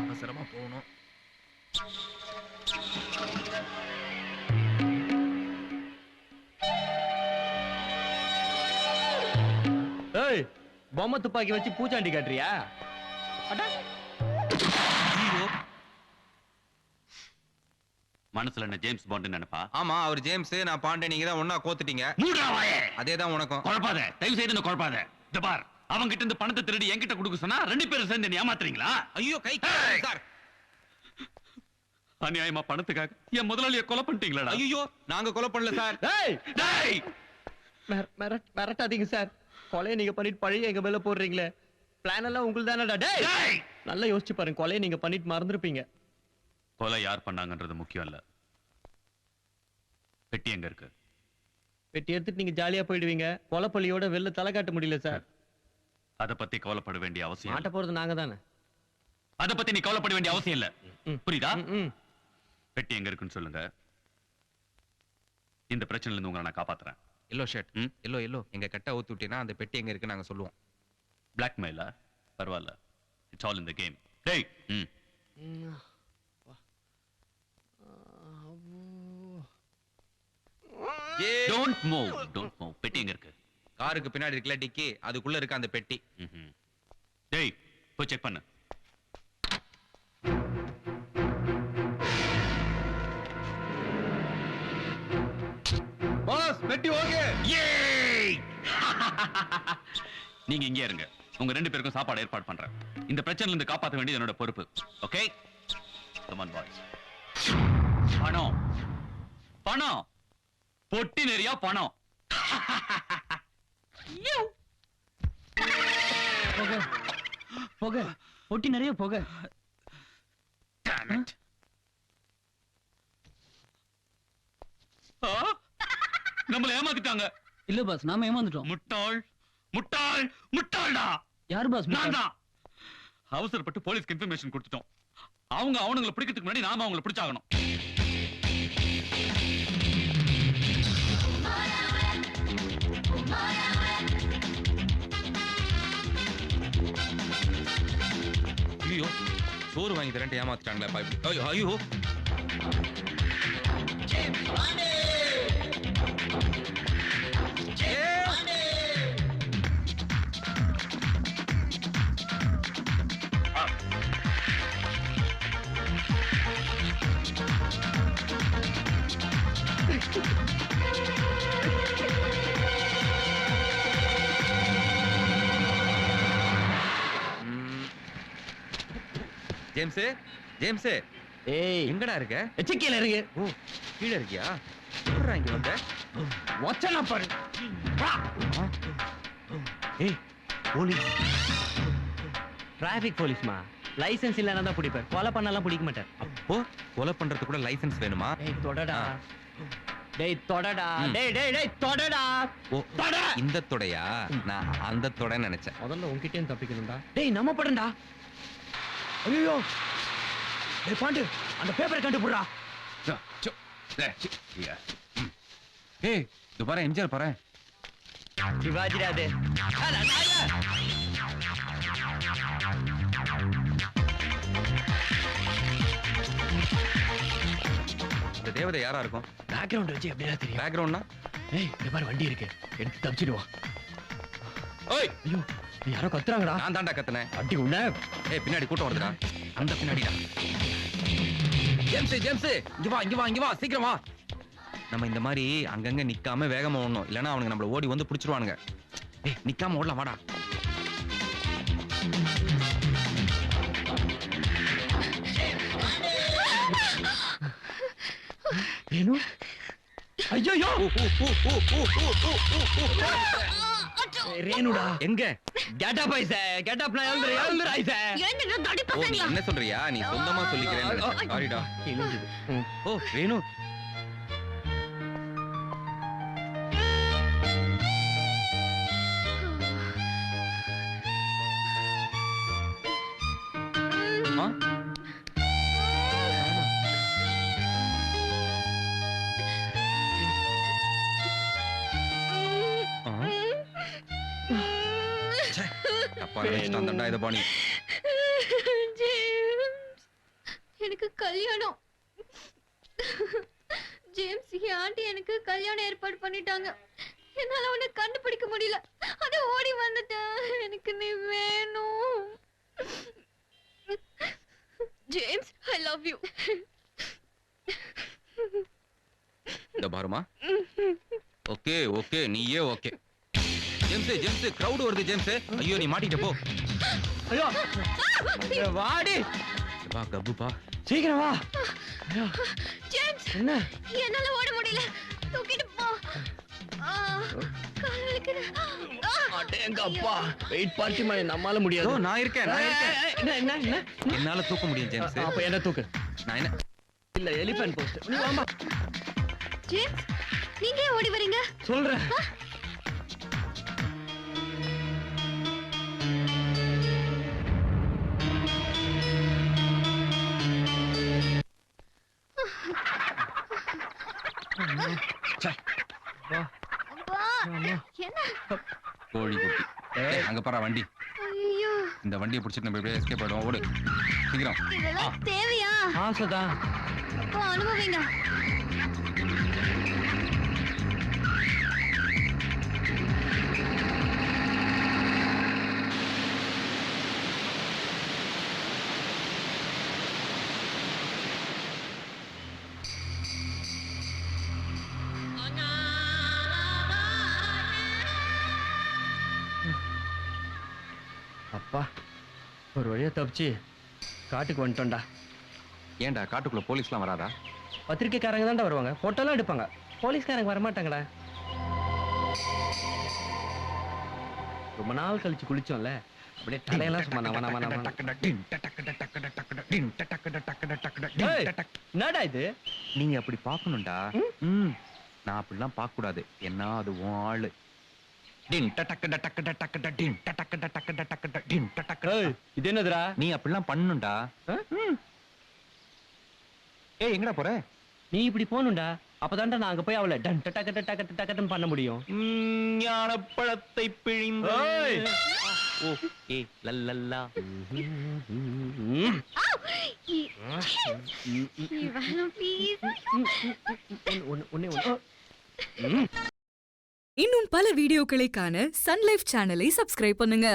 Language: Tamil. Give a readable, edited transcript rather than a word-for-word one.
அவசரமா போகணும். ஏய், பொம்மை துப்பாக்கி வச்சு பூச்சாண்டி காட்டுறியா? மனசுல என்ன ஜேம்ஸ் பாண்ட் நினைப்பா? ஆமா, அவர் ஜேம்ஸ், நான் பாண்டே, நீங்க தான் ஒண்ணா கோத்துட்டீங்க. அதேதான் உனக்கும். குழப்பாத, தயவு செய்து என்ன குழப்பாத. இந்த பார், அவங்க கிட்ட இருந்து பணத்தை திருடி என்கிட்ட கொடுக்க சொன்னா ரெண்டு பேரும் சேர்ந்து என்ன ஏமாத்துறீங்களா? ஐயோ, கை சார். அநியாயமா பணத்துக்காக என் முதலாளியை கொலை பண்ணிட்டீங்களா? ஐயோ, நாங்க கொலை பண்ணல சார். மிரட்டாதீங்க சார். கொலையை நீங்க பண்ணிட்டு பழைய எங்க மேல போடுறீங்களே. பிளான் எல்லாம் உங்களுக்கு தானடா. டேய், நல்லா யோசிச்சு பாருங்க. கொலையை நீங்க பண்ணிட்டு மறந்துருப்பீங்க. கொலை யார் பண்ணாங்கன்றது முக்கியம் இல்ல. பெட்டி எங்க இருக்கு? பெட்டி எடுத்துட்டு நீங்க ஜாலியா போயிடுவீங்க. கொலைப்பள்ளியோட வெளில தலை காட்ட முடியல சார். அத பத்தி கவலைப்பட வேண்டிய அவசியம் மாட்ட போறது நாங்க தானே. அத பத்தி நீ கவலைப்பட வேண்டிய அவசியம் இல்ல. புரியுதா? பெட்டி எங்க இருக்குன்னு சொல்லுங்க. இந்த பிரச்சனையில இருந்து உங்களை நான் காப்பாத்துறேன். எல்லோ ஷர்ட், எல்லோ எங்க கட்ட ஊத்தி விட்டீங்கன்னா அந்த பெட்டி எங்க இருக்கு நாங்க சொல்லுவோம். பிளாக்மெயிலா? பரவாயில்ல, it's all in the game. டேய், டோன்ட் மூவ். பெட்டி எங்க இருக்கு? காருக்கு பின்னாடி இருக்கல டிக்கி, அதுக்குள்ள இருக்க அந்த பெட்டி. டேய், போய் செக் பண்ணு. பாஸ், பெட்டி ஓகே. நீங்க இங்கே இருங்க. உங்க ரெண்டு பேருக்கும் சாப்பாடு ஏற்பாடு பண்றேன். இந்த பிரச்சனையில இருந்து காப்பாற்ற வேண்டியது என்னோட பொறுப்பு. ஓகே? Come on boys. பணம், பணம், பொட்டி நிறைய பணம். போக, பொட்டி நிறைய போக. நம்மள ஏமாத்திட்டாங்க. இல்ல பாஸ், நாம ஏமாந்துட்டோம். முட்டாள், முட்டாள், முட்டாள்டா. யார் பாஸ்? நான் தான். அவசரப்பட்டு போலீஸ்க்கு இன்ஃபர்மேஷன் கொடுத்துட்டோம். அவங்க அவனுங்களை பிடிக்கிறதுக்கு முன்னாடி நாம அவங்களை பிடிச்சாகணும். ஐயோ, சோறு வாங்கி தரேன் ஏமாத்திட்டாங்களே. ஐயோ ஐயோ. ஜேம்ஸ், ஜேம்ஸ், ஏய், எங்கடா இருக்க? கீழ இருக்கு. ஓ, கீழ இருக்கியா? எப்பறா இங்க வந்த? வச்சனா பாரு. ஏய், போலீஸ். டிராஃபிக் போலீஸ்மா. லைசென்ஸ் இல்லனா தான் பிடிப்பேன். கொலை பண்ணலாம் பிடிக்க மாட்டேன். அப்போ கொலை பண்றதுக்கு கூட லைசென்ஸ் வேணுமா? ஏய், தொடடா. டேய், தொடடா. டேய் டேய் டேய், தொடடா. ஓ, தொட. இந்த தொடையா? நான் அந்த தொடைன்னு நினைச்சேன். முதல்ல உன்கிட்ட இருந்து தப்பிக்கணும்டா. டேய், நம்ம படம்டா. ஐயோ, டேய் பாண்டு, அந்த பேப்பரை கண்டுபிடுடா. ஏய், இது பாரு, எம்ஜிஆர் பாரு. சிவாஜிடா அது. இந்த தேவதை யாரா இருக்கும்? பேக்ரவுண்ட் வச்சு எப்படியா தெரியும்? பேக்ரவுண்ட்னா? ஏய், இந்த பாரு வண்டி இருக்கு. எடுத்து தப்பிச்சிடுவா. ஓய், ஐயோ, யாரோ கத்துறாங்கடா. நான் தாண்டா கத்துனேன். அடி உன்ன. ஏய், பின்னாடி கூட்டம் வருதுடா. அந்த பின்னாடிடா. ஜேம்ஸ், ஜேம்ஸ், இங்க வா, இங்க வா, இங்க வா, சீக்கிரம் வா. நம்ம இந்த மாதிரி அங்கங்க நிக்காம வேகமா ஓடணும். இல்லனா அவனுங்க நம்மள ஓடி வந்து புடிச்சிருவானுங்க. ஏய், நிக்காம ஓடலாம், வாடா. ரேணு, ஐயோ, ரேணுடா. எங்க? கெட்டப் ஐச, கெட்டப்ல எழுந்துரு ஐச. ஓ, நீ என்ன சொல்றியா? நீ சொந்தமா சொல்லிக்கிறேன்னு. சாரிடா. ஓ, ரேணு. தப்பா நினைச்சிட்டான் தண்டா இத பாணி. ஜேம்ஸ், எனக்கு கல்யாணம். ஜேம்ஸ், என் ஆண்டி எனக்கு கல்யாணம் ஏற்பாடு பண்ணிட்டாங்க. என்னால உன்னை கண்டுபிடிக்க முடியல. அத ஓடி வந்துட்டேன். எனக்கு நீ வேணும். James, I love you. இந்த பாருமா. ஓகே ஓகே நீயே ஓகே. ஜேம்ஸ் ஜேம்ஸ் கிரவுட் வருது ஜேம்ஸ். ஐயோ நீ மாட்டிட்ட போ. ஐயோ இங்க வாடி. வா கப்பு பா. சீக்கிரம் வா. ஜேம்ஸ், என்ன என்னால ஓட முடியல. தூக்கிட்டு போ. கால் வலிக்குது. அடேங்க அப்பா, வெயிட் பார்ட்டி மாதிரி நம்மால ஓ முடியாது. நான் இருக்கேன் நான் இருக்கேன். என்ன என்ன என்ன என்னால தூக்க முடியும் ஜேம்ஸ். அப்ப என்ன தூக்கு. நான் என்ன இல்ல எலிபென்ட் போஸ்ட். நீ வாமா. ஜேம்ஸ், நீங்க ஏன் ஓடி வரீங்க? சொல்றேன். ச்சே, அப்பா, என்ன? கோழி குட்டி. ஏய் அங்க பாரு வண்டி. ஐயோ, இந்த வண்டியை பிடிச்சிட்டு நம்ம எப்படியே எஸ்கேப் ஆயிடுவோம். ஓடு சீக்கிரம். இதெல்லாம் தேவையா? ஆசைதான். அப்பா, அனுபவிங்க. அப்பா, ஒரு வழியா தப்பிச்சு காட்டுக்கு வந்துட்டோம்டா. ஏன்டா காட்டுக்குள்ள போலீஸ்லாம் வராதா? பத்திரிக்கைக்காரங்க தான்டா வருவாங்க, போட்டோலாம் எடுப்பாங்க. போலீஸ்காரங்க வரமாட்டாங்கடா. ரொம்ப நாள் கழிச்சு குளிச்சோம்ல, அப்படியே தலையெல்லாம் சும்மா நவ நவ நவ. ஏய், என்னடா இது? நீங்க அப்படி பாக்கணும்டா. நான் அப்படிலாம் பார்க்க கூடாது. என்ன அது உன் ஆளு. ஏய், இது என்னதுடா? நீ அப்படிலாம் பண்ணணும்டா. ஏய் எங்கடா போற? நீ இப்படி போகணும்டா. அப்பதான்டா நான் அங்க போய் அவளை டன் டக்க டக்க டக்கன்னு பண்ண முடியும். ஞானப்பழத்தை பிழிந்து. ஏய். ஓ ஏ லல்லல்லா. வேணும், please. இன்னும் பல வீடியோக்களை காண சன் லைஃப் சேனலை சப்ஸ்கிரைப் பண்ணுங்க.